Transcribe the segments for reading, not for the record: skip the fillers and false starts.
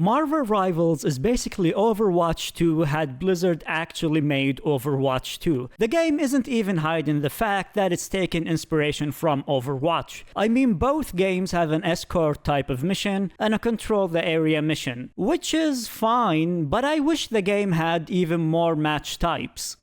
Marvel Rivals is basically Overwatch 2 had Blizzard actually made Overwatch 2. The game isn't even hiding the fact that it's taken inspiration from Overwatch. I mean, both games have an escort type of mission and a control the area mission, which is fine, but I wish the game had even more match types.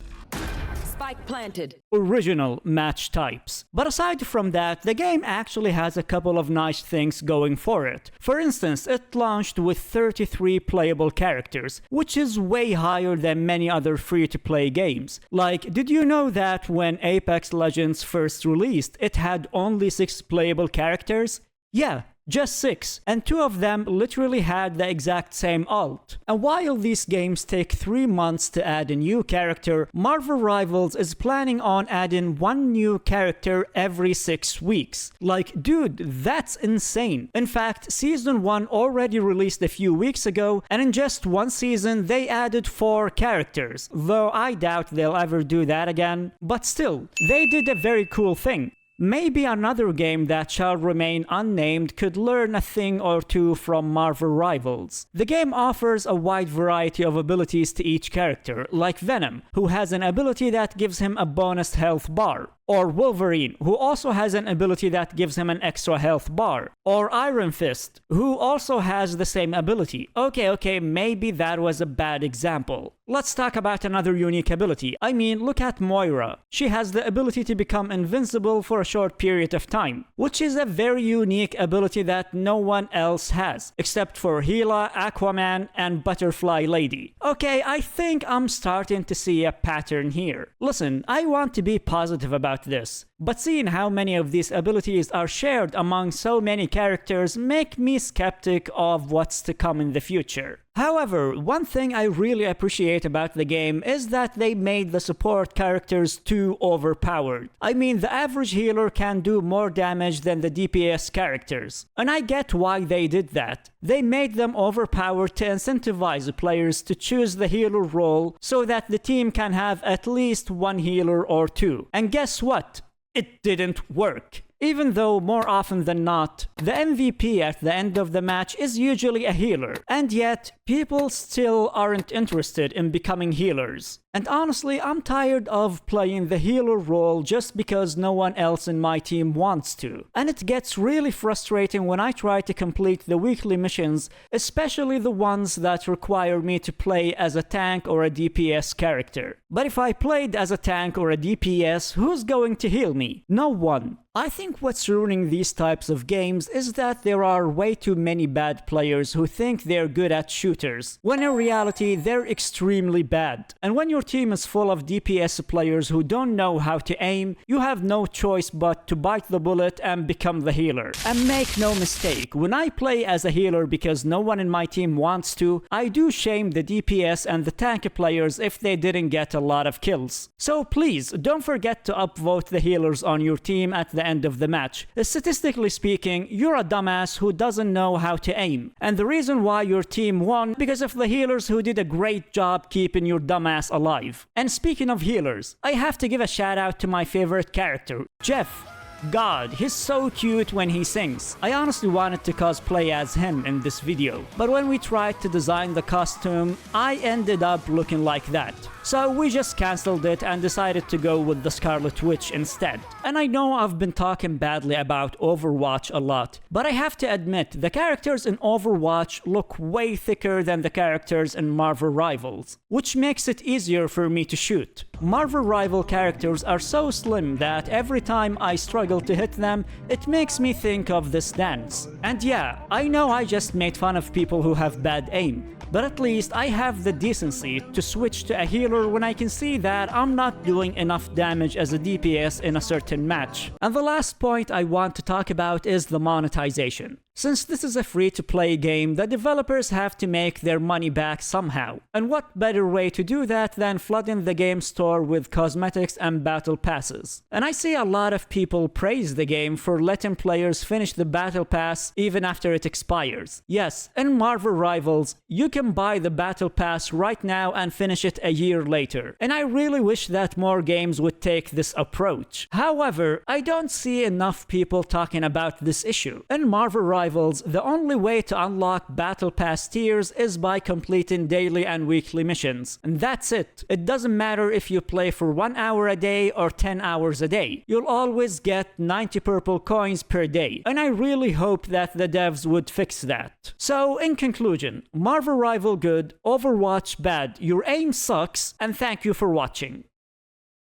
Spike planted. Original match types. But aside from that, the game actually has a couple of nice things going for it. For instance, it launched with 33 playable characters, which is way higher than many other free-to-play games. Like, did you know that when Apex Legends first released, it had only 6 playable characters? Yeah, just 6, and 2 of them literally had the exact same ult. And while these games take 3 months to add a new character, Marvel Rivals is planning on adding 1 new character every 6 weeks. Like, dude, that's insane. In fact, Season 1 already released a few weeks ago, and in just 1 season they added 4 characters, though I doubt they'll ever do that again. But still, they did a very cool thing. Maybe another game that shall remain unnamed could learn a thing or two from Marvel Rivals. The game offers a wide variety of abilities to each character, like Venom, who has an ability that gives him a bonus health bar. Or Wolverine, who also has an ability that gives him an extra health bar. Or Iron Fist, who also has the same ability. Okay, maybe that was a bad example. Let's talk about another unique ability. I mean, look at Moira. She has the ability to become invincible for a short period of time, which is a very unique ability that no one else has, except for Hela, Aquaman, and Butterfly Lady. Okay, I think I'm starting to see a pattern here. Listen, I want to be positive about this, but seeing how many of these abilities are shared among so many characters make me skeptic of what's to come in the future. However, one thing I really appreciate about the game is that they made the support characters too overpowered. I mean, the average healer can do more damage than the DPS characters, and I get why they did that. They made them overpowered to incentivize players to choose the healer role so that the team can have at least 1 healer or 2. And guess what? It didn't work. Even though more often than not, the MVP at the end of the match is usually a healer, and yet people still aren't interested in becoming healers. And honestly, I'm tired of playing the healer role just because no one else in my team wants to. And it gets really frustrating when I try to complete the weekly missions, especially the ones that require me to play as a tank or a DPS character. But if I played as a tank or a DPS, who's going to heal me? No one. I think what's ruining these types of games is that there are way too many bad players who think they're good at shooters, when in reality they're extremely bad. And when your team is full of DPS players who don't know how to aim, you have no choice but to bite the bullet and become the healer. And make no mistake, when I play as a healer because no one in my team wants to, I do shame the DPS and the tank players if they didn't get a lot of kills. So please, don't forget to upvote the healers on your team at the end of the match. Statistically speaking, you're a dumbass who doesn't know how to aim. And the reason why your team won because of the healers who did a great job keeping your dumbass alive. And speaking of healers, I have to give a shout out to my favorite character, Jeff. God, he's so cute when he sings. I honestly wanted to cosplay as him in this video, but when we tried to design the costume, I ended up looking like that. So we just cancelled it and decided to go with the Scarlet Witch instead. And I know I've been talking badly about Overwatch a lot, but I have to admit, the characters in Overwatch look way thicker than the characters in Marvel Rivals, which makes it easier for me to shoot. Marvel Rival characters are so slim that every time I struggle to hit them, it makes me think of this dance. And yeah, I know I just made fun of people who have bad aim, but at least I have the decency to switch to a healer when I can see that I'm not doing enough damage as a DPS in a certain match. And the last point I want to talk about is the monetization. Since this is a free-to-play game, the developers have to make their money back somehow. And what better way to do that than flooding the game store with cosmetics and battle passes? And I see a lot of people praise the game for letting players finish the battle pass even after it expires. Yes, in Marvel Rivals, you can buy the battle pass right now and finish it a year later. And I really wish that more games would take this approach. However, I don't see enough people talking about this issue. In Marvel Rivals, Rivals, the only way to unlock Battle Pass tiers is by completing daily and weekly missions. And that's it. It doesn't matter if you play for 1 hour a day or 10 hours a day. You'll always get 90 purple coins per day. And I really hope that the devs would fix that. So, in conclusion, Marvel Rival good, Overwatch bad, your aim sucks, and thank you for watching.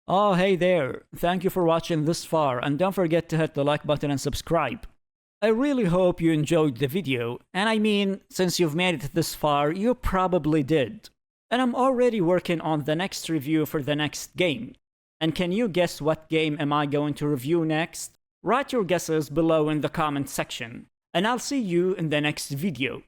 Oh, hey there. Thank you for watching this far, and don't forget to hit the like button and subscribe. I really hope you enjoyed the video, and I mean, since you've made it this far, you probably did. And I'm already working on the next review for the next game. And can you guess what game am I going to review next? Write your guesses below in the comment section, and I'll see you in the next video.